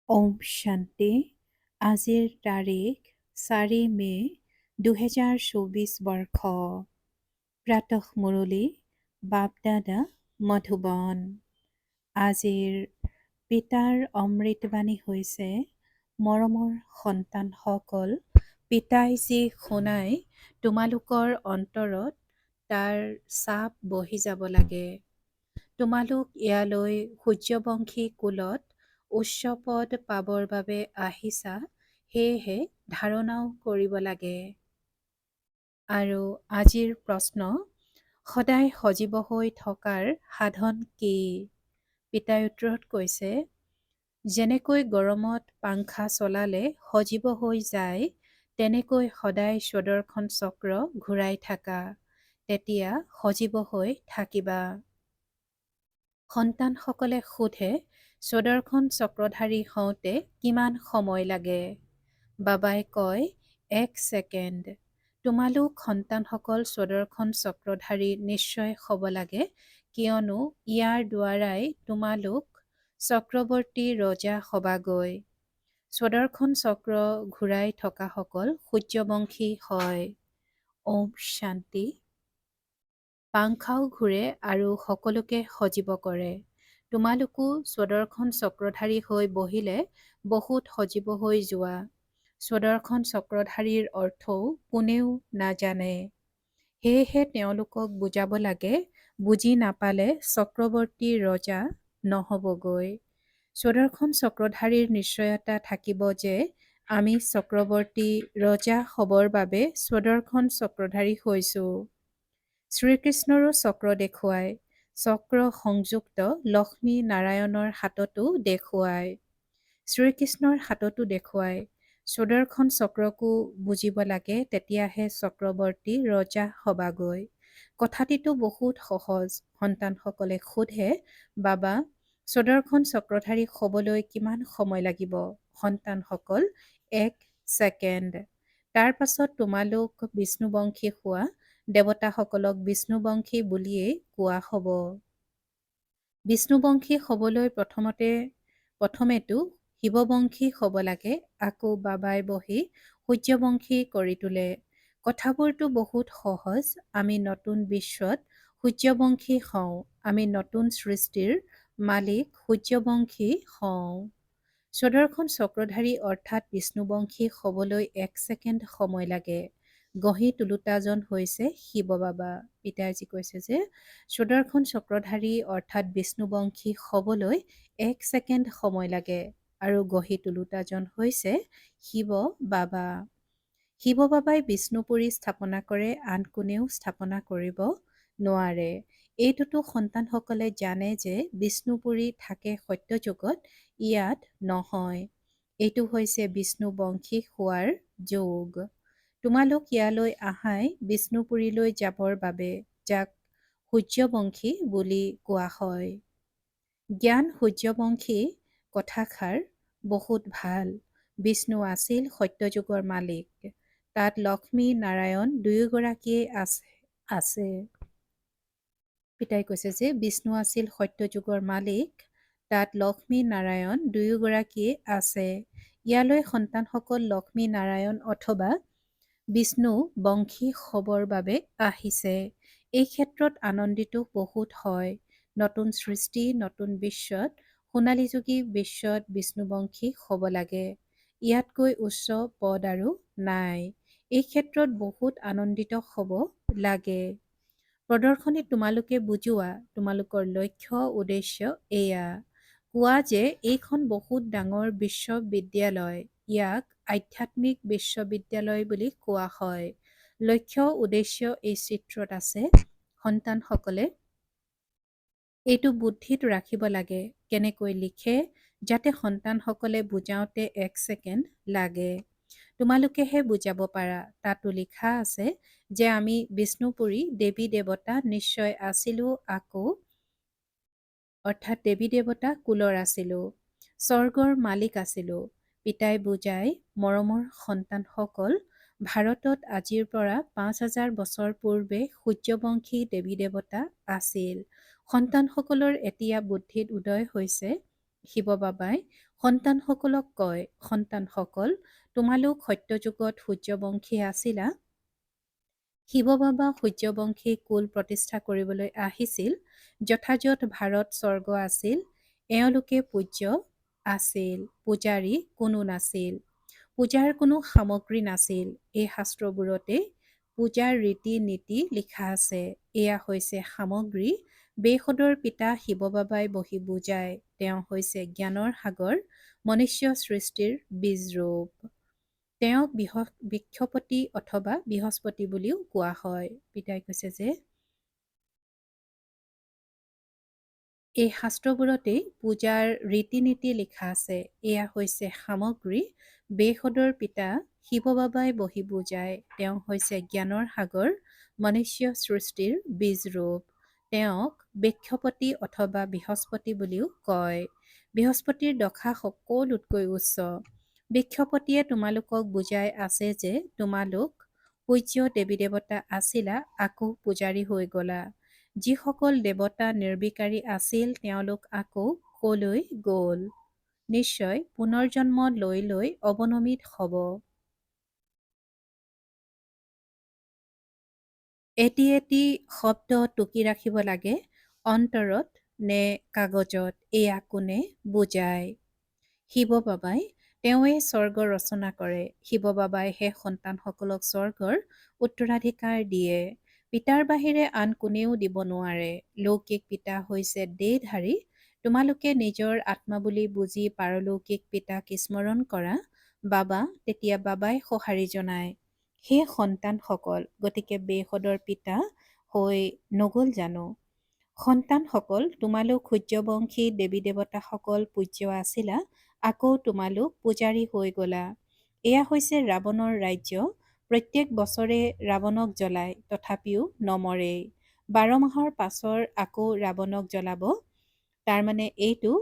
ওম শান্তি। আজিৰ তাৰিখ 4 মে' 2024 বৰ্ষ। প্ৰাতঃ মুৰলী বাপদাদা মধুবন। আজিৰ পিতাৰ অমৃতবাণী হৈছে, মৰমৰ সন্তানসকল, পিতাই যি শুনাই তোমালোকৰ অন্তৰত তাৰ চাপ বহি যাব লাগে। তোমালোক ইয়ালৈ সূৰ্যবংশী কুলত উচ্চ পদ পাবৰ বাবে আহিছা, সেয়েহে ধাৰণাও কৰিব লাগে। আৰু আজিৰ প্ৰশ্ন, সদায় সজীৱ হৈ থকাৰ সাধন কি? পিতাই উত্তৰত কৈছে, যেনেকৈ গৰমত পাংখা চলালে সজীৱ হৈ যায়, তেনেকৈ সদায় স্বদৰ্শন চক্ৰ ঘূৰাই থাকা, তেতিয়া সজীৱ হৈ থাকিবা। সন্তানসকলে সোধে, স্বদৰ্শন চক্ৰধাৰী হওঁতে কিমান সময় লাগে? বাবাই কয়, 1 ছেকেণ্ড। তোমালোক সন্তানসকল স্বদৰ্শন চক্ৰধাৰী নিশ্চয় হ'ব লাগে, কিয়নো ইয়াৰ দ্বাৰাই তোমালোক চক্ৰৱৰ্তী ৰজা হবাগৈ। স্বদৰ্শন চক্ৰ ঘূৰাই থকাসকল সূৰ্যবংশী হয়। ওম শান্তি। পাংখাও ঘূৰে আৰু সকলোকে সজীৱ কৰে। তোমালোকো স্বদৰ্শন চক্ৰধাৰী হৈ বহিলে বহুত সজীৱ হৈ যোৱা। স্বদৰ্শন চক্ৰধাৰীৰ অৰ্থও কোনেও নাজানে। সেয়েহে তেওঁলোকক বুজাব লাগে, বুজি নাপালে চক্ৰৱৰ্তী ৰজা নহবগৈ। স্বদৰ্শন চক্ৰধাৰীৰ নিশ্চয়তা থাকিব যে আমি চক্ৰৱৰ্তী ৰজা হবৰ বাবে স্বদৰ্শন চক্ৰধাৰী হৈছো। শ্ৰীকৃষ্ণৰো চক্ৰ দেখুৱায়। চক্ৰ সংযুক্ত লক্ষ্মী নাৰায়ণৰ হাততো দেখুৱায়। শ্ৰীকৃষ্ণৰ হাততো দেখুৱায়। স্বদৰ্শন চক্ৰকো বুজিব লাগে, তেতিয়াহে চক্ৰৱৰ্তী ৰজা হবাগৈ। কথাটিতো বহুত সহজ। সন্তানসকলে সোধে, বাবা, স্বদৰ্শন চক্ৰধাৰী হবলৈ কিমান সময় লাগিব? সন্তানসকল, 1 ছেকেণ্ড। তাৰ পাছত তোমালোক বিষ্ণুবংশী হোৱা, দেৱতাসকলক বিষ্ণুবংশী বুলিয়েই কোৱা হ'ব। বিষ্ণুবংশী হবলৈ প্ৰথমেতো শিৱবংশী হ'ব লাগে, আকৌ বাবাই বহি সূৰ্যবংশী কৰি তোলে। কথাবোৰতো বহুত সহজ। আমি নতুন বিশ্বত সূৰ্যবংশী হওঁ। আমি নতুন সৃষ্টিৰ মালিক সূৰ্যবংশী হওঁ। স্বদৰ্শন চক্ৰধাৰী অৰ্থাৎ বিষ্ণুবংশী হবলৈ 1 ছেকেণ্ড সময় লাগে। গঢ়ি তোলোতাজন হৈছে শিৱ বাবা। পিতাজী কৈছে যে স্বদৰ্শন চক্ৰধাৰী অৰ্থাৎ বিষ্ণুবংশী হবলৈ 1 ছেকেণ্ড সময় লাগে, আৰু গঢ়ি তোলোতাজন হৈছে শিৱ বাবা। শিৱ বাবাই বিষ্ণুপুৰী স্থাপনা কৰে, আন কোনেও স্থাপনা কৰিব নোৱাৰে। এইটোতো সন্তানসকলে জানে যে বিষ্ণুপুৰী থাকে সত্যযুগত, ইয়াত নহয়। এইটো হৈছে বিষ্ণুবংশী হোৱাৰ যোগ। তোমালোক ইয়ালৈ আহাই বিষ্ণুপুৰীলৈ যাবৰ বাবে, যাক সূৰ্যবংশী বুলি কোৱা হয়। জ্ঞান সূৰ্যবংশী কথাষাৰ বহুত ভাল। বিষ্ণু আছিল সত্যযুগৰ মালিক। তাত লক্ষ্মী নাৰায়ণ দুয়োগৰাকীয়ে আছে। পিতাই কৈছে যে বিষ্ণু আছিল সত্যযুগৰ মালিক, তাত লক্ষ্মী নাৰায়ণ দুয়োগৰাকীয়ে আছে। ইয়ালৈ সন্তানসকল লক্ষ্মী নাৰায়ণ অথবা বিষ্ণু বংশী হবৰ বাবে আহিছে। এই ক্ষেত্ৰত আনন্দিত বহুত হয়। নতুন সৃষ্টি, নতুন বিশ্বত, সোণালী যুগী বিশ্বত বিষ্ণুবংশী হব লাগে। ইয়াতকৈ উচ্চ পদ আৰু নাই। এই ক্ষেত্ৰত বহুত আনন্দিত হব লাগে। প্ৰদৰ্শনী তোমালোকে বুজোৱা, তোমালোকৰ লক্ষ্য উদ্দেশ্য এয়া। কোৱা যে এইখন বহুত ডাঙৰ বিশ্ববিদ্যালয়, ইয়াক আধ্যাত্মিক বিশ্ববিদ্যালয় বুলি কোৱা হয়। লক্ষ্য উদ্দেশ্য এই চিত্ৰত আছে। সন্তানসকলে এইটো বুদ্ধিত ৰাখিব লাগে। কেনেকৈ লিখে, যাতে সন্তানসকলে বুজাওঁতে 1 ছেকেণ্ড লাগে। তোমালোকেহে বুজাব পাৰা। তাতো লিখা আছে যে আমি বিষ্ণুপুৰী দেৱী দেৱতা নিশ্চয় আছিলো, আকৌ অৰ্থাৎ দেৱী দেৱতা কুলৰ আছিলো, স্বৰ্গৰ মালিক আছিলো। পিতাই বুজাই, মৰমৰ সন্তানসকল, ভাৰতত আজিৰ পৰা 5000 বছৰ পূৰ্বে সূৰ্যবংশী দেৱী দেৱতা আছিল। সন্তানসকলৰ এতিয়া বুদ্ধিত উদয় হৈছে, শিৱ বাবাই সন্তানসকলক কয়, সন্তানসকল, তোমালোক সত্যযুগত সূৰ্যবংশী আছিলা। শিৱ বাবা সূৰ্যবংশী কুল প্ৰতিষ্ঠা কৰিবলৈ আহিছিল। যথাযথ ভাৰত স্বৰ্গ আছিল। এওঁলোকে পূজ্য আছিল। পূজাৰী কোনো নাছিল। পূজাৰ কোনো সামগ্ৰী নাছিল। এই শাস্ত্ৰবোৰতে পূজাৰ ৰীতি নীতি লিখা আছে। এয়া হৈছে সামগ্ৰী। বেশদৰ পিতা শিৱ বাবাই বহি বুজায়। তেওঁ হৈছে জ্ঞানৰ সাগৰ, মনুষ্য সৃষ্টিৰ বীজৰূপ। তেওঁক বৃক্ষপতি অথবা বৃহস্পতি বুলিও কোৱা হয়। পিতাই কৈছে যে এই শাস্ত্ৰবোৰতেই পূজাৰ ৰীতি নীতি লিখা আছে। এয়া হৈছে সামগ্ৰী। বেশদৰ পিতা শিৱ বাবাই বহি বুজায়। তেওঁ হৈছে জ্ঞানৰ সাগৰ, মনুষ্য সৃষ্টিৰ বীজৰূপ। তেওঁক বৃক্ষপতি অথবা বৃহস্পতি বুলিও কয়। বৃহস্পতিৰ দশা সকলোতকৈ উচ্চ। বৃক্ষপতিয়ে তোমালোকক বুজাই আছে যে তোমালোক পূজ্য দেৱী দেৱতা আছিলা, আকৌ পূজাৰী হৈ গলা। যিসকল দেৱতা নিৰ্বিকাৰী আছিল তেওঁলোক আকৌ কলৈ গ'ল? নিশ্চয় পুনৰ্জন্ম লৈ লৈ অৱনমিত হ'ব। এটি এটি শব্দ টুকি ৰাখিব লাগে অন্তৰত নে কাগজত, এয়া কোনে বুজায়? শিৱ বাবাই তেওঁৱে স্বৰ্গ ৰচনা কৰে। শিৱ বাবাই হে সন্তানসকলক স্বৰ্গৰ উত্তৰাধিকাৰ দিয়ে। পিতাৰ বাহিৰে আন কোনেও দিব নোৱাৰে। লৌকিক পিতা হৈছে দেহধাৰী। তোমালোকে নিজৰ আত্মা বুলি বুজি পাৰলৌকিক পিতাক স্মৰণ কৰা। বাবা, তেতিয়া বাবাই সঁহাৰি জনায়। হে সন্তানসকল, গতিকে বেশদৰ পিতা হৈ নগ'ল জানো? সন্তানসকল, তোমালোক সূৰ্যবংশী দেৱী দেৱতাসকল পূজ্য আছিলা, আকৌ তোমালোক পূজাৰী হৈ গলা। এয়া হৈছে ৰাৱণৰ ৰাজ্য। প্ৰত্যেক বছৰে ৰাৱণক জ্বলায়, তথাপিও নমৰেই। 12 মাহৰ পাছৰ আকৌ ৰাৱণক জ্বলাব। তাৰমানে এইটো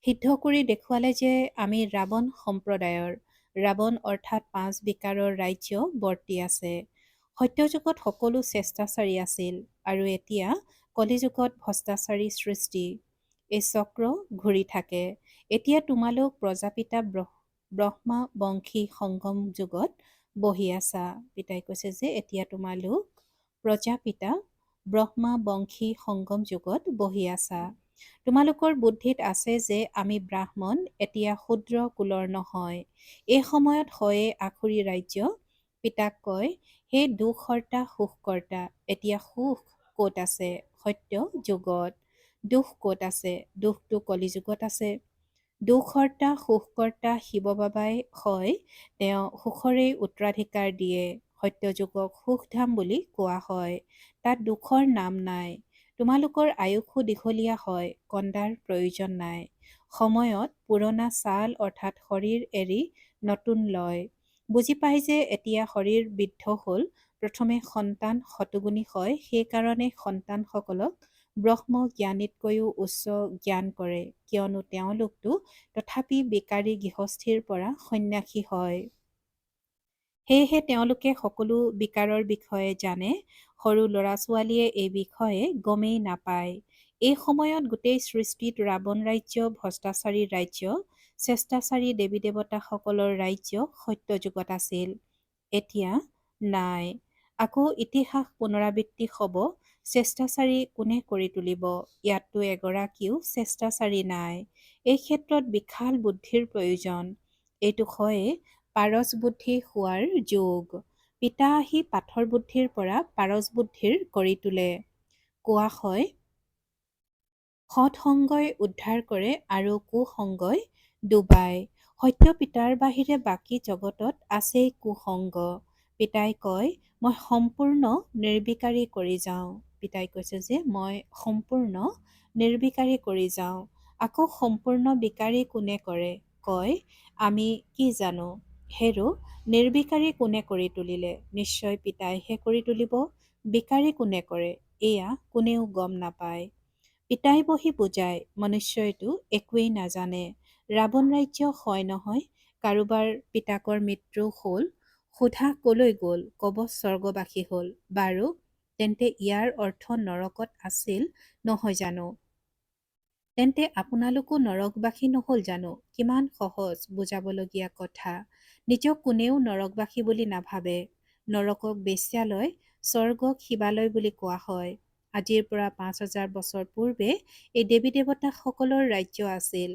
সিদ্ধ কৰি দেখুৱালে যে আমি ৰাৱণ সম্প্ৰদায়ৰ। ৰাৱণ অৰ্থাৎ 5 বিকাৰৰ ৰাজ্য বৰ্তি আছে। সত্যযুগত সকলো চেষ্টাচাৰী আছিল আৰু এতিয়া কলিযুগত ভ্ৰষ্টাচাৰী সৃষ্টি। এই চক্ৰ ঘূৰি থাকে। এতিয়া তোমালোক প্ৰজাপিতা ব্ৰহ্মা বংশী সংগম যুগত বহি আছা। পিতাই কৈছে যে এতিয়া তোমালোক প্ৰজাপিতা ব্ৰহ্মা বংশী সংগম যুগত বহি আছা। তোমালোকৰ বুদ্ধিত আছে যে আমি ব্ৰাহ্মণ, এতিয়া শূদ্ৰ কুলৰ নহয়। এই সময়ত হয়ে আখুৰি ৰাজ্য। পিতাক কয়, হে দুখহৰ্তা সুখকৰ্তা, এতিয়া সুখ ক'ত আছে? সত্য যুগত। দুখ ক'ত আছে? দুখটো কলিযুগত আছে। দুখহৰ্তা সুখকৰ্তা শিৱ বাবাই হয়। তেওঁ সুখৰেই উত্তৰাধিকাৰ দিয়ে। সত্যযুগক সুখধাম বুলি কোৱা হয়। তাত দুখৰ নাম নাই। তোমালোকৰ আয়ুসো দীঘলীয়া হয়, কন্দাৰ প্ৰয়োজন নাই। সময়ত পুৰণা ছাল অৰ্থাৎ শৰীৰ এৰি নতুন লয়। বুজি পাই যে এতিয়া শৰীৰ বৃদ্ধ হ'ল। প্ৰথমে সন্তান শতগুণী হয়, সেইকাৰণে সন্তানসকলক ব্ৰহ্ম জ্ঞানীতকৈও উচ্চ জ্ঞান কৰে, কিয়নো তেওঁলোকতো তথাপি বিকাৰী গৃহস্থীৰ পৰা সন্ন্যাসী হয়। সেয়েহে তেওঁলোকে সকলো বিকাৰৰ বিষয়ে জানে। সৰু ল'ৰা ছোৱালীয়ে এই বিষয়ে গমেই নাপায়। এই সময়ত গোটেই সৃষ্টিত ৰাৱণ ৰাজ্য ভ্ৰষ্টাচাৰী ৰাজ্য, চেষ্টাচাৰী দেৱী দেৱতাসকলৰ ৰাজ্য সত্যযুগত আছিল। এতিয়া নাই। আকৌ ইতিহাস পুনৰাবৃত্তি হ'ব। চেষ্টাচাৰী কোনে কৰি তুলিব? ইয়াততো এগৰাকীও চেষ্টাচাৰী নাই। এই ক্ষেত্ৰত বিশাল বুদ্ধিৰ প্ৰয়োজন। এইটো হয়ে পাৰস বুদ্ধি হোৱাৰ যুগ। পিতা আহি পাথৰ বুদ্ধিৰ পৰা পাৰস বুদ্ধিৰ কৰি তোলে। কোৱা হয় সৎসংগই উদ্ধাৰ কৰে আৰু কুসংগই ডুবাই। সত্য পিতাৰ বাহিৰে বাকী জগতত আছেই কুসংগ। পিতাই কয়, মই সম্পূৰ্ণ নিৰ্বিকাৰী কৰি যাওঁ। পিতাই কৈছে যে মই সম্পূৰ্ণ নিৰ্বিকাৰী কৰি যাওঁ। আকৌ সম্পূৰ্ণ বিকাৰী কোনে কৰে? কয়, আমি কি জানো? হেৰো, নিৰ্বিকাৰী কোনে কৰি তুলিলে? নিশ্চয় পিতাইহে কৰি তুলিব। বিকাৰী কোনে কৰে? এয়া কোনেও গম নাপায়। পিতাই বহি বুজায়, মনুষ্যইটো একোৱেই নাজানে। ৰাৱণ ৰাজ্য হয় নহয়, কাৰোবাৰ পিতাকৰ মৃত্যু হ'ল, সোধা কলৈ গ'ল? কব স্বৰ্গবাসী হ'ল। বাৰু তেন্তে ইয়াৰ অৰ্থ নৰকত আছিল নহয় জানো? তেন্তে আপোনালোকো নৰকবাসী নহ'ল জানো? কিমান সহজ বুজাবলগীয়া কথা। নিজক কোনেও নৰকবাসী বুলি নাভাবে। নৰকক বেশ্যালয়, স্বৰ্গক শিৱালয় বুলি কোৱা হয়। আজিৰ পৰা ৫,০০০ বছৰ পূৰ্বে এই দেৱী দেৱতাসকলৰ ৰাজ্য আছিল।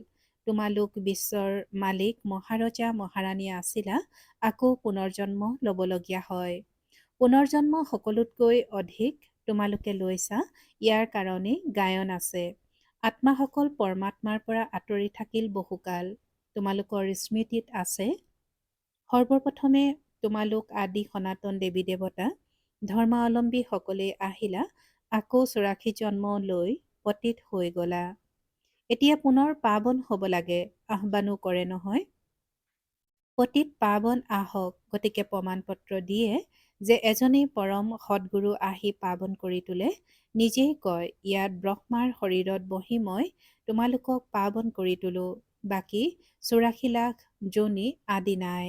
তোমালোক বিশ্বৰ মালিক মহাৰজা মহাৰাণী আছিলা, আকৌ পুনৰ্জন্ম ল'বলগীয়া হয়। পুনৰ্জন্ম সকলোতকৈ অধিক তোমালোকে লৈছা, ইয়াৰ কাৰণেই গায়ন আছে। আত্মাসকল পৰমাত্মাৰ পৰা আঁতৰি থাকিল বহুকাল। তোমালোকৰ স্মৃতিত আছে, সৰ্বপ্ৰথমে তোমালোক আদি সনাতন দেৱী দেৱতা ধৰ্মাৱলম্বীসকলে আহিলা, আকৌ ৮৪ জন্ম লৈ পতিত হৈ গলা। এতিয়া পুনৰ পাৱন হ'ব লাগে, আহ্বানো কৰে নহয়। পতিত পাৱন আহক, গতিকে প্ৰমাণপত্ৰ দিয়ে যে এজনেই পৰম সদ্গুৰু আহি পাৱন কৰি তোলে। নিজেই কয়, ইয়াত ব্ৰহ্মাৰ শৰীৰত বহি মই তোমালোকক পাৱন কৰি তোলো। বাকী ৮৪ লাখ যোনি আদি নাই।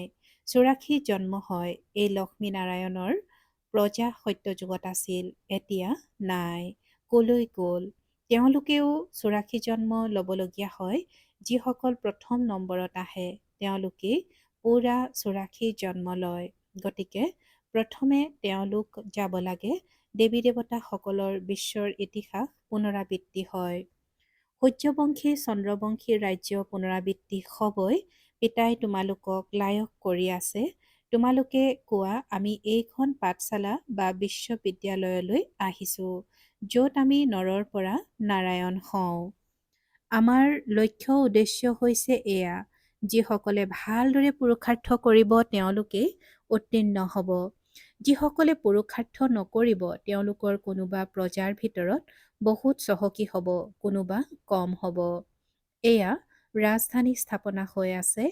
৮৪ জন্ম হয়। এই লক্ষ্মীনাৰায়ণৰ প্ৰজা সত্যযুগত আছিল, এতিয়া নাই। কলৈ গ'ল? তেওঁলোকেও ৮৪ জন্ম ল'বলগীয়া হয়। যিসকল প্ৰথম নম্বৰত আহে তেওঁলোকেই পুৰা ৮৪ জন্ম লয়। গতিকে প্ৰথমে তেওঁলোক যাব লাগে। দেৱী দেৱতাসকলৰ বিশ্বৰ ইতিহাস পুনৰাবৃত্তি হয়। সূৰ্যবংশী চন্দ্ৰবংশী ৰাজ্য পুনৰাবৃত্তি হ'বই। পিতাই তোমালোকক লায়ক কৰি আছে। তোমালোকে কোৱা আমি এইখন পাঠশালা বা বিশ্ববিদ্যালয়লৈ আহিছোঁ, য'ত আমি নৰৰ পৰা নাৰায়ণ হওঁ। আমাৰ লক্ষ্য উদ্দেশ্য হৈছে এয়া, যিসকলে ভালদৰে পুৰুষাৰ্থ কৰিব তেওঁলোকেই উত্তীৰ্ণ হ'ব। যিসকলে পুৰুষাৰ্থ নকৰিব তেওঁলোকৰ কোনোবা প্ৰজাৰ ভিতৰত বহুত চহকী হ'ব, কোনোবা কম হ'ব। এয়া ৰাজধানী স্থাপনা হৈ আছে।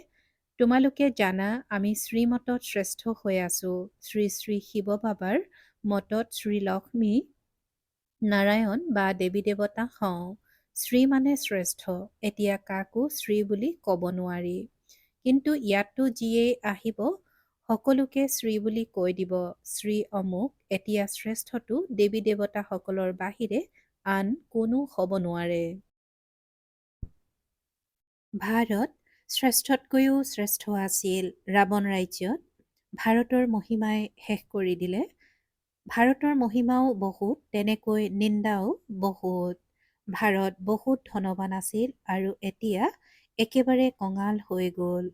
তোমালোকে জানা আমি শ্ৰীমতত শ্ৰেষ্ঠ হৈ আছো। শ্ৰী শ্ৰী শিৱ বাবাৰ মতত শ্ৰীলক্ষ্মী নাৰায়ণ বা দেৱী দেৱতা হওঁ। শ্ৰী মানে শ্ৰেষ্ঠ। এতিয়া কাকো শ্ৰী বুলি ক'ব নোৱাৰি। কিন্তু ইয়াতো যিয়েই আহিব সকলোকে শ্ৰী বুলি কৈ দিব, শ্ৰী অমুক। এতিয়া শ্ৰেষ্ঠটো দেৱী দেৱতাসকলৰ বাহিৰে আন কোনো হ'ব নোৱাৰে। ভাৰত শ্ৰেষ্ঠতকৈও শ্ৰেষ্ঠ আছিল ৰাৱণ ৰাজ্যত। ভাৰতৰ মহিমাই শেষ কৰি দিলে। ভাৰতৰ মহিমাও বহুত, তেনেকৈ নিন্দাও বহুত। ভাৰত বহুত ধনৱান আছিল আৰু এতিয়া একেবাৰে কঙাল হৈ গ'ল।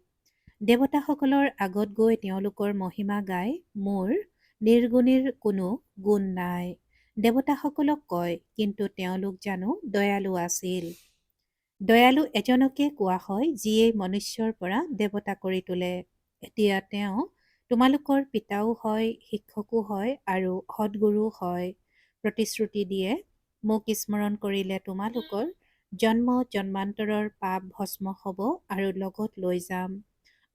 দেৱতাসকলৰ আগত গৈ তেওঁলোকৰ মহিমা গাই মোৰ নিৰ্গুণীৰ কোনো গুণ নাই। দেৱতাসকলক কয়, কিন্তু তেওঁলোক জানো দয়ালু আছিল। দয়ালু এজনকে কোৱা হয় যিয়ে মনুষ্যৰ পৰা দেৱতা কৰি তোলে। এতিয়া তেওঁ তোমালোকৰ পিতাও হয়, শিক্ষকো হয় আৰু সদ্গুৰু হয়। প্ৰতিশ্ৰুতি দিয়ে, মোক স্মৰণ কৰিলে তোমালোকৰ জন্ম জন্মান্তৰৰ পাপ ভস্ম হ'ব আৰু লগত লৈ যাম।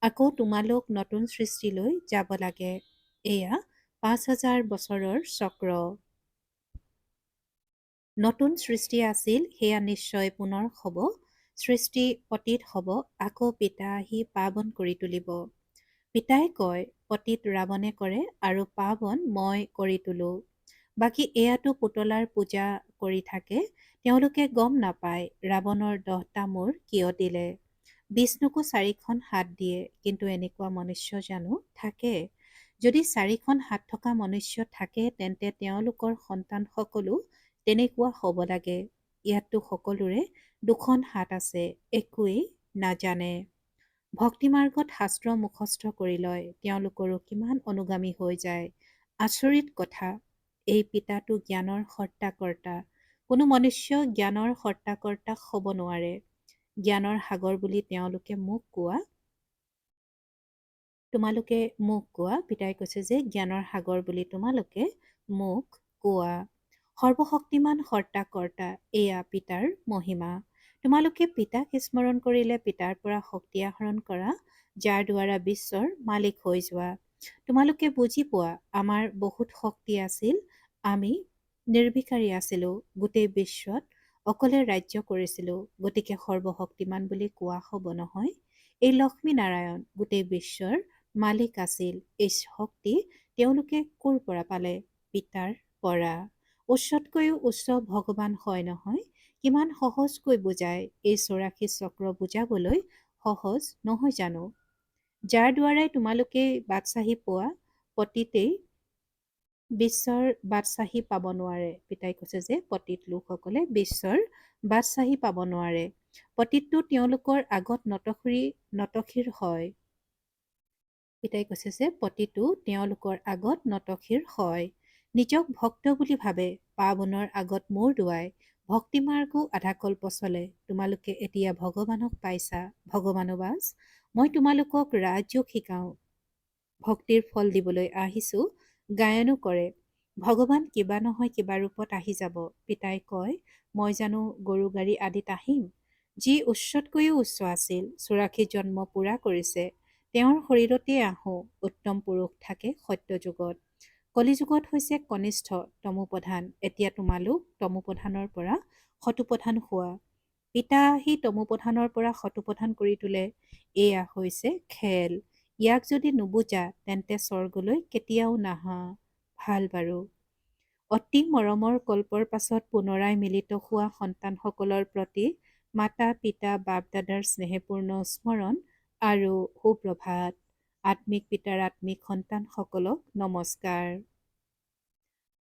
আকৌ তোমালোক নতুন সৃষ্টিলৈ যাব লাগে। এয়া ৫,০০০ বছৰৰ চক্ৰ। নতুন সৃষ্টি আছিল, সেয়া নিশ্চয় পুনৰ হ'ব। সৃষ্টি পতিত হ'ব, আকৌ পিতা আহি পাৱন কৰি তুলিব। পিতাই কয়, পতিত ৰাৱণে কৰে আৰু পাৱন মই কৰি তোলো। বাকী এয়াতো পুতলাৰ পূজা কৰি থাকে। তেওঁলোকে গম নাপায় ৰাৱণৰ 10টা মূৰ কিয় দিলে। বিষ্ণুকো 4খন হাত দিয়ে, কিন্তু এনেকুৱা মনুষ্য জানো থাকে? যদি 4খন হাত থকা মনুষ্য থাকে তেন্তে তেওঁলোকৰ সন্তান সকলো তেনেকুৱা হ'ব লাগে। ইয়াততো সকলোৰে 2খন হাত আছে, একোৱেই নাজানে। ভক্তিমাৰ্গত শাস্ত্ৰ মুখস্থ কৰি লয়, তেওঁলোকৰো কিমান অনুগামী হৈ যায়। আচৰিত কথা, এই পিতাটো জ্ঞানৰ সৰ্তাকৰ্তা। কোনো মনুষ্য জ্ঞানৰ সৰ্তাকৰ্তা হ'ব নোৱাৰে। জ্ঞানৰ সাগৰ বুলি তেওঁলোকে মোক কোৱা। তোমালোকে মোক কোৱা। পিতাই কৈছে যে জ্ঞানৰ সাগৰ বুলি তোমালোকে মোক কোৱা। সৰ্বশক্তিমান সৰ্তাকৰ্তা, এয়া পিতাৰ মহিমা। তোমালোকে পিতাক স্মৰণ কৰিলে পিতাৰ পৰা শক্তি আহৰণ কৰা, যাৰ দ্বাৰা বিশ্বৰ মালিক হৈ যোৱা। তোমালোকে বুজি পোৱা, আমাৰ বহুত শক্তি আছিল। আমি নিৰ্বিকাৰী আছিলো, গোটেই বিশ্বত অকলে ৰাজ্য কৰিছিলো। গতিকে সৰ্বশক্তিমান বুলি কোৱা হ'ব নহয়। এই লক্ষ্মী নাৰায়ণ গোটেই বিশ্বৰ মালিক আছিল। এই শক্তি তেওঁলোকে ক'ৰ পৰা পালে? পিতাৰ পৰা। উচ্চতকৈও উচ্চ ভগৱান হয় নহয়, কিমান সহজকৈ বুজায়। এই 84 চক্ৰ বুজাবলৈ সহজ নহয় জানো? যাৰ দ্বাৰাই তোমালোকে বাদশ্বাহী পোৱা পতিতেই বিশ্বৰ বাদশ্বাহী পাব নোৱাৰে। পিতাই কৈছে যে পতিত লোকসকলে বিশ্বৰ বাদশ্বাহী পাব নোৱাৰে। পতিতটো তেওঁলোকৰ আগত নতশিৰ হয়। পিতাই কৈছে যে পতিতো তেওঁলোকৰ আগত নতশিৰ হয়। নিজক ভক্ত বুলি ভাবে, পাৱনৰ আগত মূৰ দোৱাই। ভক্তি মাৰ্গো আধাকল্প চলে। তোমালোকে এতিয়া ভগৱানক পাইছা। ভগৱানবাজ, মই তোমালোকক ৰাজযোগ শিকাওঁ, ভক্তিৰ ফল দিবলৈ আহিছো, গায়নো কৰে। ভগৱান কিবা নহয় কিবা ৰূপত আহি যাব। পিতাই কয়, মই জানো গৰু গাড়ী আদিত আহিম? যি উচ্চতকৈও উচ্চ আছিল, 84 জন্ম পূৰা কৰিছে, তেওঁৰ শৰীৰতে আহোঁ। উত্তম পুৰুষ থাকে সত্য যুগত। কলিযুগত হৈছে কনিষ্ঠ তমোপ্ৰধান। এতিয়া তোমালোক তমোপ্ৰধানৰ পৰা শতোপ্ৰধান হোৱা। পিতা আহি তমোপ্ৰধানৰ পৰা শতোপ্ৰধান কৰি তোলে। এয়া হৈছে খেল। ইয়াক যদি নুবুজা তেন্তে স্বৰ্গলৈ কেতিয়াও নাহা। ভাল বাৰু। অতি মৰমৰ কল্পৰ পাছত পুনৰাই মিলিত হোৱা সন্তানসকলৰ প্ৰতি মাতা পিতা বাপ দাদাৰ স্নেহপূৰ্ণ স্মৰণ আৰু সুপ্ৰভাত। আত্মিক পিতাৰ আত্মিক সন্তানসকলক নমস্কাৰ।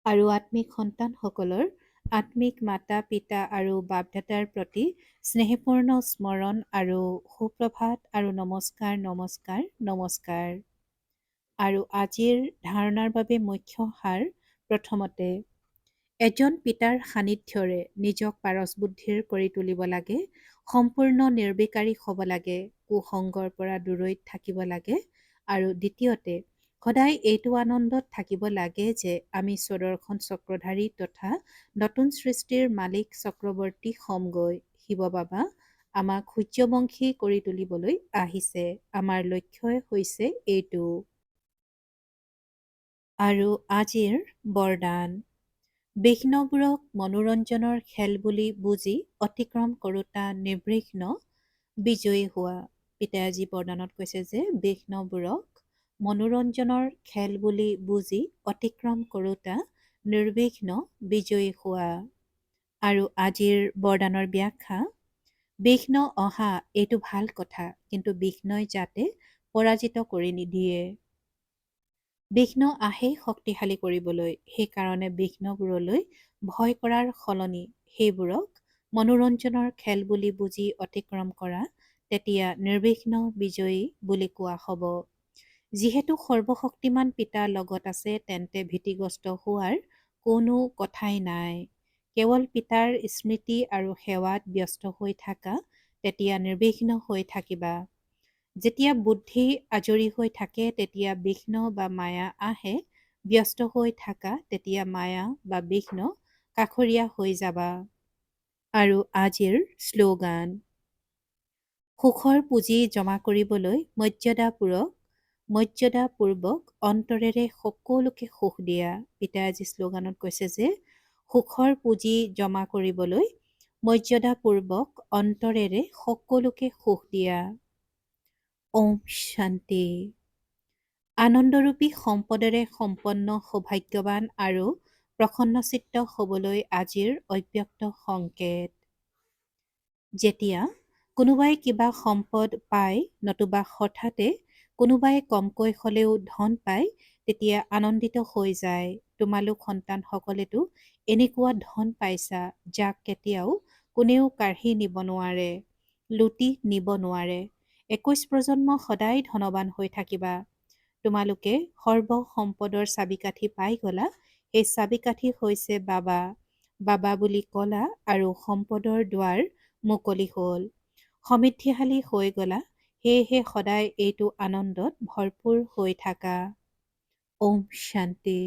আৰু আত্মিক সন্তানসকলৰ আত্মিক মাতা পিতা আৰু বাপ দাদাৰ প্ৰতি স্নেহপূৰ্ণ স্মৰণ আৰু সুপ্ৰভাত আৰু নমস্কাৰ নমস্কাৰ নমস্কাৰ। আৰু আজিৰ ধাৰণাৰ বাবে মুখ্য সাৰ। প্ৰথমতে, এজন পিতাৰ সান্নিধ্যৰে নিজক পাৰস বুদ্ধিৰ কৰি তুলিব লাগে। সম্পূৰ্ণ নিৰ্বিকাৰী হ'ব লাগে। কুসংগৰ পৰা দূৰৈত থাকিব লাগে। আৰু দ্বিতীয়তে, সদায় এইটো আনন্দত থাকিব লাগে যে আমি স্বদৰ্শন চক্ৰধাৰী তথা নতুন সৃষ্টিৰ মালিক চক্ৰৱৰ্তী হ'মগৈ। শিৱ বাবা আমাক সূৰ্যবংশী কৰি তুলিবলৈ আহিছে। আমাৰ লক্ষ্যই হৈছে এইটো। আৰু আজিৰ বৰদান। বিঘ্নবোৰক মনোৰঞ্জনৰ খেল বুলি বুজি অতিক্ৰম কৰোঁতা নিৰ্বিঘ্ন বিজয়ী হোৱা। পিতাই আজি বৰদানত কৈছে যে বিঘ্নবোৰক মনোৰঞ্জনৰ খেল বুলি বুজি অতিক্ৰম কৰোঁতা নিৰ্বিঘ্ন বিজয়ী হোৱা। আৰু আজিৰ বৰদানৰ ব্যাখ্যা। বিঘ্ন অহা এইটো ভাল কথা, কিন্তু বিঘ্নই যাতে পৰাজিত কৰি নিদিয়ে। বিঘ্ন আহেই শক্তিশালী কৰিবলৈ। সেইকাৰণে বিঘ্নবোৰলৈ ভয় কৰাৰ সলনি সেইবোৰক মনোৰঞ্জনৰ খেল বুলি বুজি অতিক্ৰম কৰা, তেতিয়া নিৰ্বিঘ্ন বিজয়ী বুলি কোৱা হ'ব। যিহেতু সৰ্বশক্তিমান পিতা লগত আছে, তেন্তে ভীতিগ্ৰস্ত হোৱাৰ কোনো কথাই নাই। কেৱল পিতাৰ স্মৃতি আৰু সেৱাত ব্যস্ত হৈ থাকা, তেতিয়া নিৰ্বিঘ্ন হৈ থাকিবা। যেতিয়া বুদ্ধি আজৰি হৈ থাকে, তেতিয়া বিঘ্ন বা মায়া আহে। ব্যস্ত হৈ থাকা, তেতিয়া মায়া বা বিঘ্ন কাষৰীয়া হৈ যাবা। আৰু আজিৰ শ্লোগান। সুখৰ পুঁজি জমা কৰিবলৈ মৰ্যাদাপূৰ্বক অন্তৰেৰে সকলোকে সুখ দিয়া। পিতাই আজি শ্লোগানত কৈছে যে সুখৰ পুঁজি জমা কৰিবলৈ মৰ্যাদাপূৰ্বক অন্তৰেৰে সকলোকে সুখ দিয়া। ওম শান্তি। আনন্দৰূপী সম্পদেৰে সম্পন্ন সৌভাগ্যৱান আৰু প্ৰসন্নচিত্ত হ'বলৈ আজিৰ অব্যক্ত সংকেত। যেতিয়া কোনোবাই কিবা সম্পদ পায়, নতুবা হঠাতে কোনোবাই কমকৈ হ'লেও ধন পায়, তেতিয়া আনন্দিত হৈ যায়। তোমালোক সন্তানসকলেতো এনেকুৱা ধন পাইছা, যাক কেতিয়াও কোনেও কাঢ়ি নিব নোৱাৰে, লুটি নিব নোৱাৰে। 21 প্ৰজন্ম সদায় ধনৱান হৈ থাকিবা। তোমালোকে সৰ্ব সম্পদৰ চাবিকাঠি পাই গলা। সেই চাবিকাঠি হৈছে বাবা। বাবা বুলি কলা আৰু সম্পদৰ দুৱাৰ মুকলি হ'ল। সমৃদ্ধিশালী হৈ গলা। সেয়েহে সদায় এইটো আনন্দত ভৰপূৰ হৈ থাকা। ওম শান্তি।